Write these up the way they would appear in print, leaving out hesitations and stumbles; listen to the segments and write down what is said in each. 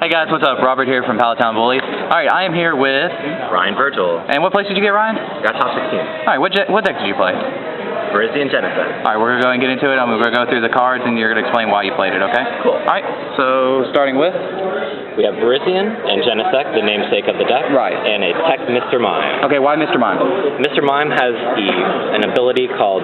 Hey guys, what's up? Robert here from Palatown Bully. Alright, I am here with... Ryan Virgel. And what place did you get, Ryan? Got top 16. Alright, what deck did you play? Virizion Genesect. Alright, we're going to go and get into it. I'm going to go through the cards and you're going to explain why you played it, okay? Cool. Alright, so starting with... We have Virizion and Genesect, the namesake of the deck. Right. And a Tech Mr. Mime. Okay, why Mr. Mime? Mr. Mime has an ability called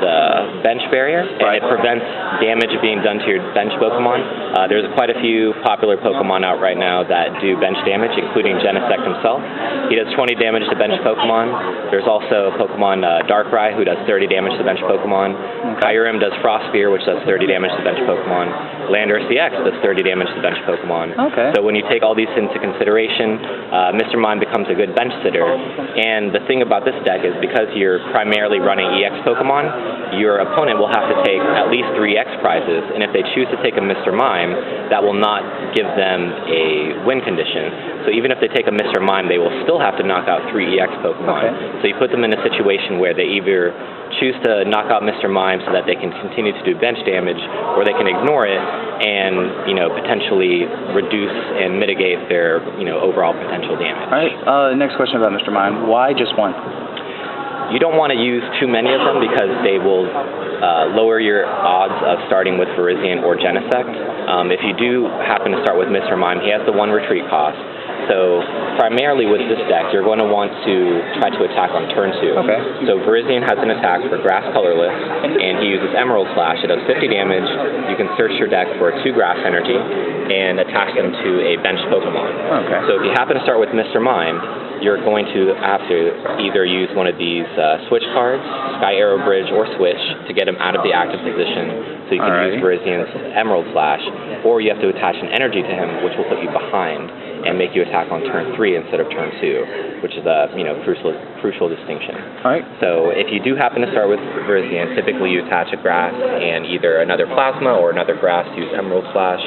Bench Barrier, and it prevents damage being done to your bench Pokemon. There's quite a few popular Pokemon out right now that do bench damage, including Genesect himself. He does 20 damage to bench Pokemon. There's also Pokemon Darkrai, who does 30 damage to bench Pokemon. Kyurem does Frost Spear, which does 30 damage to bench Pokemon. Landorus CX does 30 damage to bench Pokemon. Okay. So when you take all these into consideration, Mr. Mime becomes a good bench sitter. And the thing about this deck is because you're primarily running EX Pokemon, your opponent will have to take at least 3 EX prizes, and if they choose to take a Mr. Mime, that will not give them a win condition. So even if they take a Mr. Mime, they will still have to knock out 3 EX Pokemon. Okay. So you put them in a situation where they either choose to knock out Mr. Mime so that they can continue to do bench damage, or they can ignore it and, potentially reduce and mitigate their, overall potential damage. All right, next question about Mr. Mime. Why just one? You don't want to use too many of them because they will lower your odds of starting with Virizion or Genesect. If you do happen to start with Mr. Mime, he has the 1 retreat cost. So primarily with this deck, you're going to want to try to attack on turn 2. Okay. So Virizion has an attack for Grass Colorless, and he uses Emerald Slash. It does 50 damage. You can search your deck for 2 Grass Energy and attach them to a bench Pokemon. Okay. So if you happen to start with Mr. Mime, you're going to have to either use one of these switch cards, Sky Arrow Bridge or Switch, to get him out of the active position, so you can use Virizion's Emerald Slash, or you have to attach an energy to him, which will put you behind and make you attack on turn 3 instead of turn 2, which is a crucial distinction. All right. So if you do happen to start with Virizion, typically you attach a grass and either another plasma or another grass to use Emerald Slash,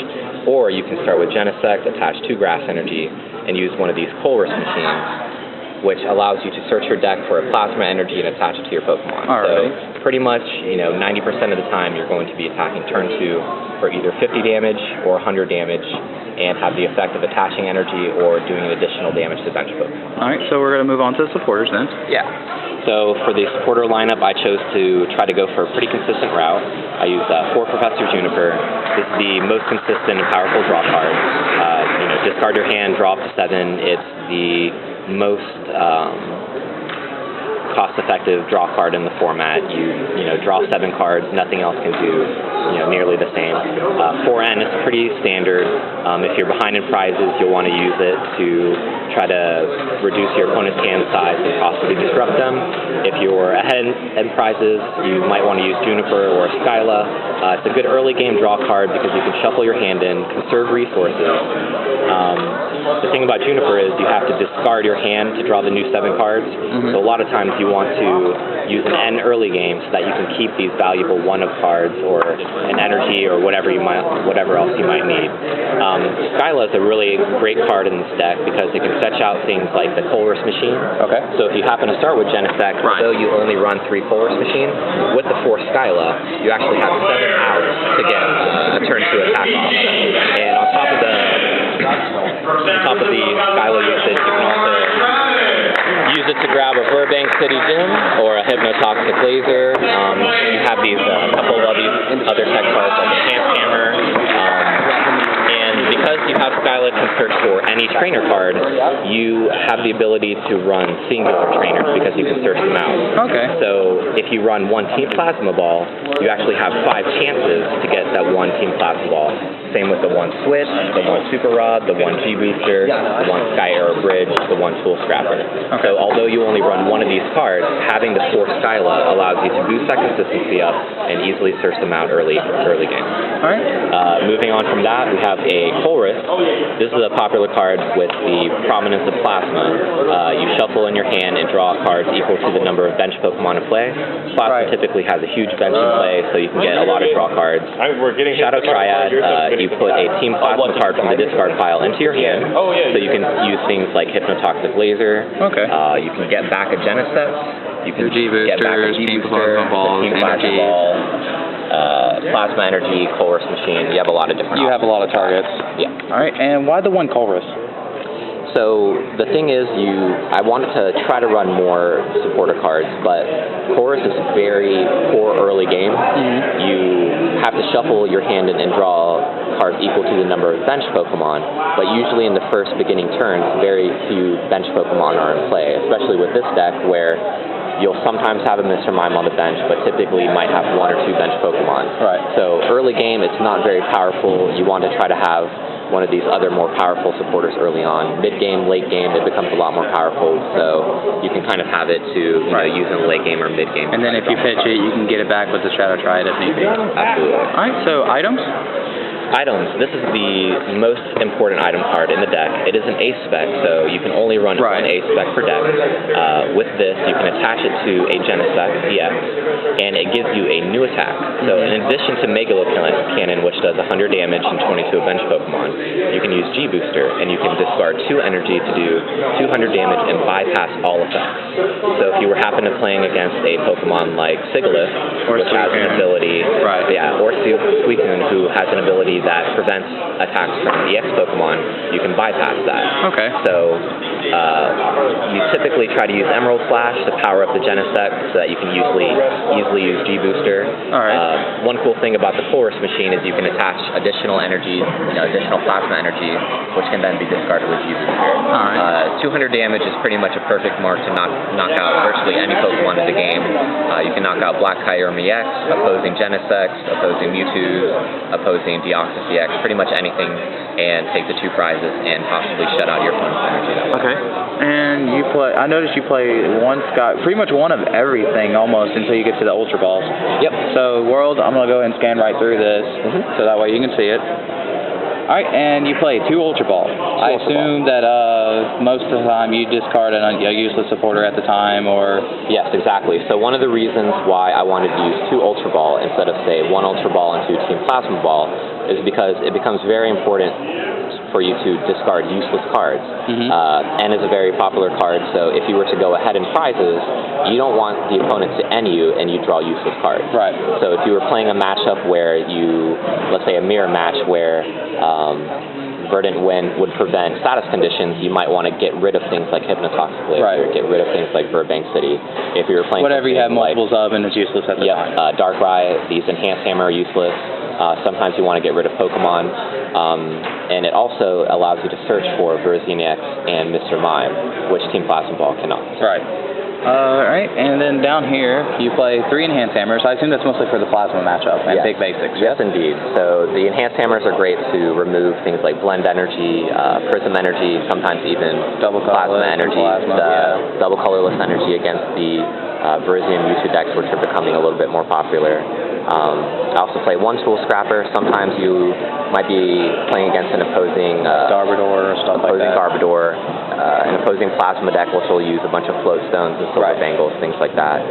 or you can start with Genesect, attach 2 grass energy, and use one of these Colress machines, which allows you to search your deck for a plasma energy and attach it to your Pokemon. Alright. So pretty much, 90% of the time you're going to be attacking turn 2 for either 50 damage or 100 damage, and have the effect of attaching energy or doing additional damage to bench Pokemon. Alright, so we're going to move on to the supporters then. Yeah. So for the supporter lineup, I chose to try to go for a pretty consistent route. I used 4 Professor Juniper. This is the most consistent and powerful draw card. Discard your hand, draw up to 7. It's the most cost-effective draw card in the format. You draw 7 cards. Nothing else can do nearly the same. 4N is pretty standard. If you're behind in prizes, you'll want to use it to try to reduce your opponent's hand size and possibly disrupt them. If you're ahead in prizes, you might want to use Juniper or Skyla. It's a good early game draw card because you can shuffle your hand in, conserve resources. The thing about Juniper is you have to discard your hand to draw the new 7 cards. So a lot of times you want to use an N early game so that you can keep these valuable 1-of cards or an energy or whatever else you might need. Skyla is a really great card in this deck because it can fetch out things like the Colress machine. Okay. So if you happen to start with Genesect, although you only run 3 Colress machines, with the 4 Skyla, you actually have 7 outs to get a turn 2 attack off. And on top of the Skyla usage, you can also use it to grab a Burbank City Gym or a Hypnotoxic Laser. You have these couple of these other tech cards like a Enhanced Hammer. And because you have Skyla can search for any trainer card, you have the ability to run singular trainers because you can search them out. Okay. So if you run 1 Team Plasma Ball, you actually have 5 chances to get that 1 Team Plasma Ball. Same with the 1 Switch, the 1 Super Rod, the 1 G-Booster, the 1 Sky Arrow Bridge, the 1 Tool Scrapper. Okay. So although you only run 1 of these cards, having the 4 Skyla allows you to boost that consistency up and easily search them out early game. All right. Moving on from that, we have a Colress. This is a popular card with the prominence of Plasma. You shuffle in your hand and draw cards equal to the number of bench Pokemon in play. Plasma typically has a huge bench in play, so you can get a lot of draw cards. Shadow Triad, you put a Team Plasma card from the discard pile into your hand, so you can use things like Hypnotoxic Laser. Okay. You can get back a Genesect. You can get back a G-Booster, Team Plasma Ball, plasma energy, Chorus machine. You have a lot of different. You have a lot of targets. Yeah. All right, and why the one Chorus? So the thing is, I wanted to try to run more supporter cards, but Chorus is a very poor early game. You have to shuffle your hand and draw cards equal to the number of bench Pokemon, but usually in the first beginning turns, very few bench Pokemon are in play, especially with this deck where you'll sometimes have a Mr. Mime on the bench, but typically you might have 1 or 2 bench Pokemon. Right. So early game, it's not very powerful. You want to try to have one of these other more powerful supporters early on. Mid-game, late game, it becomes a lot more powerful, so you can kind of have it to use in the late game or mid-game. And then if you pitch it, you can get it back with the Shadow Triad if need be. Absolutely. All right, so items? Items. This is the most important item card in the deck. It is an ace spec, so you can only run one ace spec per deck. With this, you can attach it to a Genesect EX, and it gives you a new attack. So in addition to Megalo Cannon, which does 100 damage and 22 a bench Pokemon, you can use G Booster, and you can discard 2 energy to do 200 damage and bypass all effects. So if you were happen to playing against a Pokemon like Sigilyph, which has an ability, or Suicune, who has an ability that prevents attacks from EX Pokemon, you can bypass that. Okay. So you typically try to use Emerald Flash to power up the Genesect so that you can easily use G Booster. All right. One cool thing about the Chorus machine is you can attach additional energy, additional plasma energy, which can then be discarded with G Booster. All right. 200 damage is pretty much a perfect mark to knock out virtually any Pokemon in the game. You can knock out Black Kyurem EX, opposing Genesect, opposing Mewtwo, opposing Deoxys EX, pretty much anything, and take the 2 prizes and possibly shut out your opponent's energy that way. Okay. And you play, I noticed you play pretty much one of everything almost until you get to the Ultra Balls. Yep. So World, I'm going to go ahead and scan right through this, so that way you can see it. All right, and you play 2 Ultra Balls. I assume that most of the time you discard a useless supporter at the time, or... Yes, exactly. So one of the reasons why I wanted to use 2 Ultra Ball instead of, say, 1 Ultra Ball and 2 Team Plasma Ball is because it becomes very important for you to discard useless cards. N is a very popular card, so if you were to go ahead in prizes, you don't want the opponent to N you and you draw useless cards. Right. So if you were playing a matchup where let's say a mirror match where Verdant Wind would prevent status conditions, you might want to get rid of things like Hypnotoxic Laser, get rid of things like Burbank City. If you were playing whatever you have multiples of and it's useless at the time. Darkrai, these Enhanced Hammer are useless. Sometimes you want to get rid of Pokemon, and it also allows you to search for Virizion EX and Mr. Mime, which Team Plasma Ball cannot. Right. Alright, and then down here, you play 3 Enhanced Hammers. I assume that's mostly for the Plasma matchup and big basics. Yes, indeed. So the Enhanced Hammers are great to remove things like Blend Energy, Prism Energy, sometimes even double Plasma Energy, double colorless energy against the Virizion Mewtwo decks, which are becoming a little bit more popular. I also play 1 Tool Scrapper. Sometimes you might be playing against an opposing Garbodor or stuff like that. Garbodor, an opposing Plasma deck, which will use a bunch of Float Stones and Silver Bangles, things like that.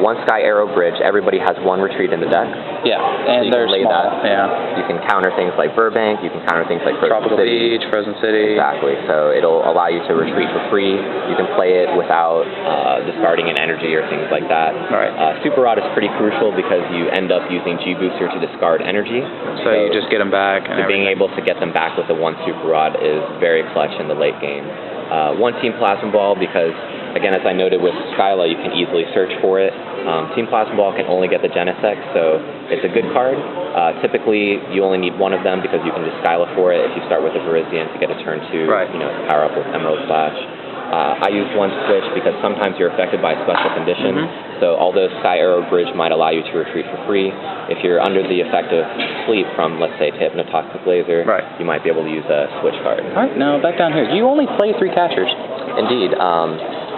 1 Sky Arrow Bridge. Everybody has 1 retreat in the deck. Yeah, and so they're small. You can counter things like Burbank. You can counter things like Tropical Beach, Frozen City. Exactly. So it'll allow you to retreat for free. You can play it without discarding an energy or things like that. Right. Super Rod is pretty crucial because you end up using G Booster to discard energy. So you just get them back. And being able to get them back with the 1 Super Rod is very clutch in the late game. 1 Team Plasma Ball because, again, as I noted with Skyla, you can easily search for it. Team Plasma Ball can only get the Genesect, so it's a good card. Typically, you only need 1 of them because you can just Skyla for it if you start with a Virizion to get a turn 2, to power up with Emerald Flash. I use 1 Switch because sometimes you're affected by special conditions. So although Sky Arrow Bridge might allow you to retreat for free, if you're under the effect of sleep from, let's say, Hypnotoxic Laser, you might be able to use a Switch card. All right, now back down here. You only play 3 catchers. Indeed.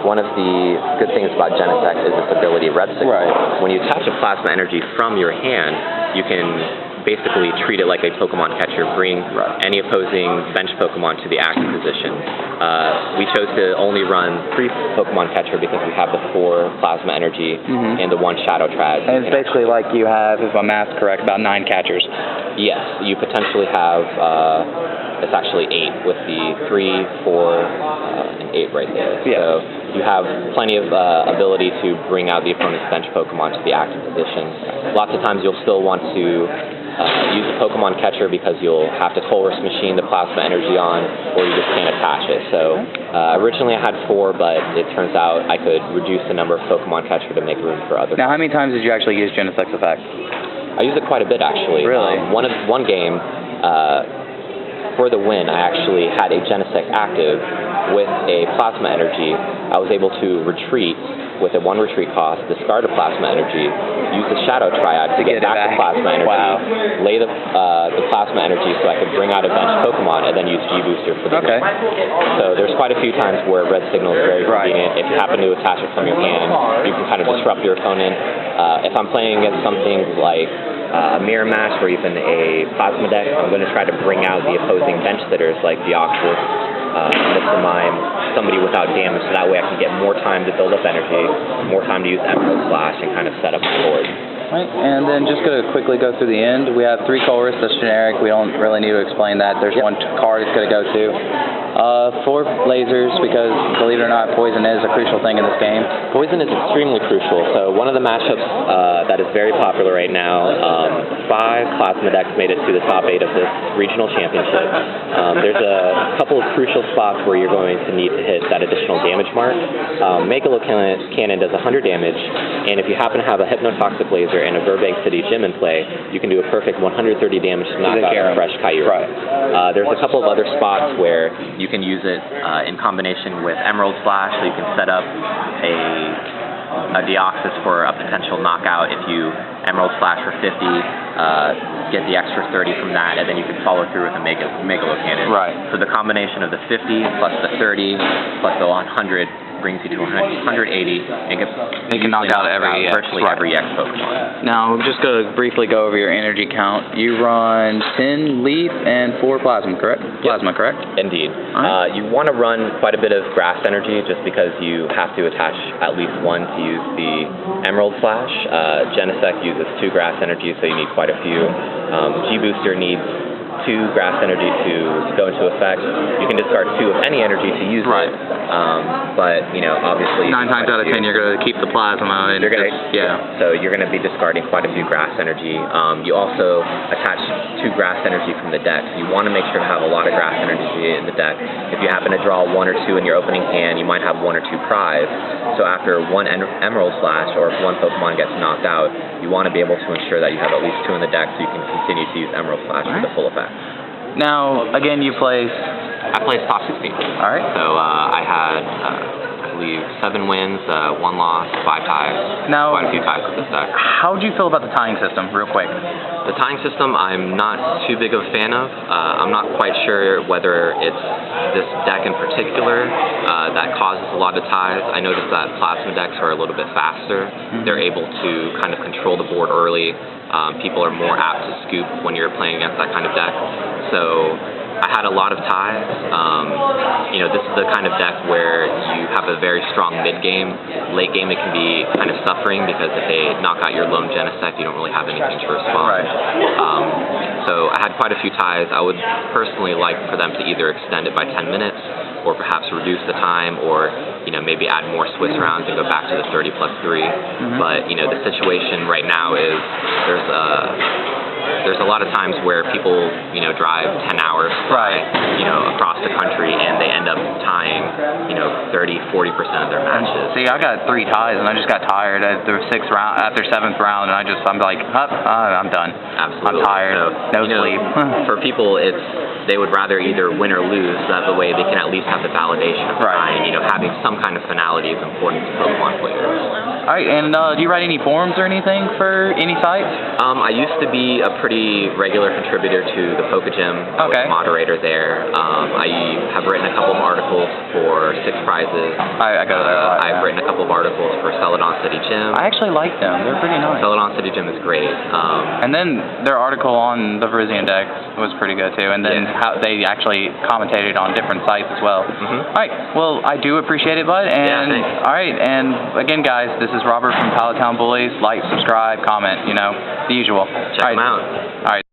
One of the good things about Genesect is its ability, Red Signal. When you attach a Plasma Energy from your hand, you can basically treat it like a Pokemon catcher, bring any opposing bench Pokemon to the active position. We chose to only run 3 Pokemon catcher because we have the 4 Plasma Energy and the 1 Shadow Triad. And it's basically like you have, if my math's correct, about 9 catchers. Yes, you potentially have, it's actually 8 with the 3, 4, and 8 right there. So you have plenty of ability to bring out the opponent's bench Pokemon to the active position. Lots of times you'll still want to use the Pokemon catcher because you'll have to Full Risk Machine the plasma energy on, or you just can't attach it. So originally I had 4, but it turns out I could reduce the number of Pokemon catcher to make room for other. Now, how many times did you actually use Genesect's effect? I use it quite a bit, actually. Really? One game, for the win, I actually had a Genesect active with a plasma energy. I was able to retreat with a 1 retreat cost, discard a plasma energy, use the Shadow Triad to get back the plasma energy, lay the plasma energy so I could bring out a bench Pokemon, and then use G-Booster for the win. So there's quite a few times where Red Signal is very convenient. If you happen to attach it from your hand, you can kind of disrupt your opponent. If I'm playing against something like a mirror match or even a plasma deck, I'm going to try to bring out the opposing bench sitters like Deoxys, Mr. Mime, somebody without damage, so that way I can get more time to build up energy, more time to use Emerald Slash, and kind of set up the board. Right, and then just going to quickly go through the end. We have 3 Colress, that's generic. We don't really need to explain that. There's 1 card it's going to go to. 4 lasers, because believe it or not, poison is a crucial thing in this game. Poison is extremely crucial. So one of the matchups that is very popular right now, 5 plasma decks made it to the top 8 of this regional championship. There's a couple of crucial spots where you're going to need to hit that additional damage mark. Megalo Cannon does 100 damage, and if you happen to have a Hypnotoxic Laser and a Burbank City Gym in play, you can do a perfect 130 damage to knock out a fresh Kyurem. There's a couple of other spots where you can use it in combination with Emerald Slash, so you can set up a Deoxys for a potential knockout if you Emerald Slash for 50, get the extra 30 from that, and then you can follow through with a Megalo Cannon. So the combination of the 50 plus the 30 plus the 100 brings you to 180, and you can knock out virtually every X Pokemon. Now, just to briefly go over your energy count, you run 10 Leaf and 4 Plasma, correct? Plasma, correct? Indeed. You want to run quite a bit of Grass Energy just because you have to attach at least 1 to use the Emerald Slash. Genesect uses 2 Grass Energy, so you need quite a few. G-Booster needs 2 Grass Energy to go into effect. You can discard 2 of any energy to use it. But, you know, obviously 9 times out of 10 you're going to keep the plasma. And so you're going to be discarding quite a few Grass Energy. You also attach 2 Grass Energy from the deck. You want to make sure to have a lot of Grass Energy in the deck. If you happen to draw 1 or 2 in your opening hand, you might have 1 or 2 prize. So after 1 Emerald Slash, or if 1 Pokemon gets knocked out, you want to be able to ensure that you have at least 2 in the deck so you can continue to use Emerald Slash for the full effect. Now, again, you placed... I placed top 16. Alright. So I had, I believe, 7 wins, 1 loss, 5 ties. Now, quite a few ties with this deck. How do you feel about the tying system, real quick? The tying system I'm not too big of a fan of. I'm not quite sure whether it's this deck in particular that causes a lot of ties. I noticed that plasma decks are a little bit faster. They're able to kind of control the board early. People are more apt to scoop when you're playing against that kind of deck. So I had a lot of ties. You know, this is the kind of deck where you have a very strong mid-game. Late game it can be kind of suffering because if they knock out your lone Genesect, you don't really have anything to respond. So I had quite a few ties. I would personally like for them to either extend it by 10 minutes or perhaps reduce the time, or, you know, maybe add more Swiss rounds and go back to the 30 plus 3. But, you know, the situation right now is there's a lot of times where people, you know, drive 10 hours, you know, across the country, and they end up tying, you know, 30-40% of their matches. See, I got 3 ties, and I just got tired after 7th round, and I'm like, I'm done. Absolutely. I'm tired. No sleep. For people, they would rather either win or lose, so that the way they can at least have the validation of tying. You know, having some kind of finality is important to Pokemon players. All right, and do you write any forums or anything for any sites? I used to be a pretty regular contributor to the Pokegym. I was a moderator there. I have written a couple of articles for 6 prizes. I've written a couple of articles for Celadon City Gym. I actually like them. They're pretty nice. Celadon City Gym is great. And then their article on the Virizion decks was pretty good too. And then how they actually commentated on different sites as well. All right. Well, I do appreciate it, bud. And all right. And again, guys, this is Robert from Pallet Town Bullies. Like, subscribe, comment. You know, the usual. Check them out. All right.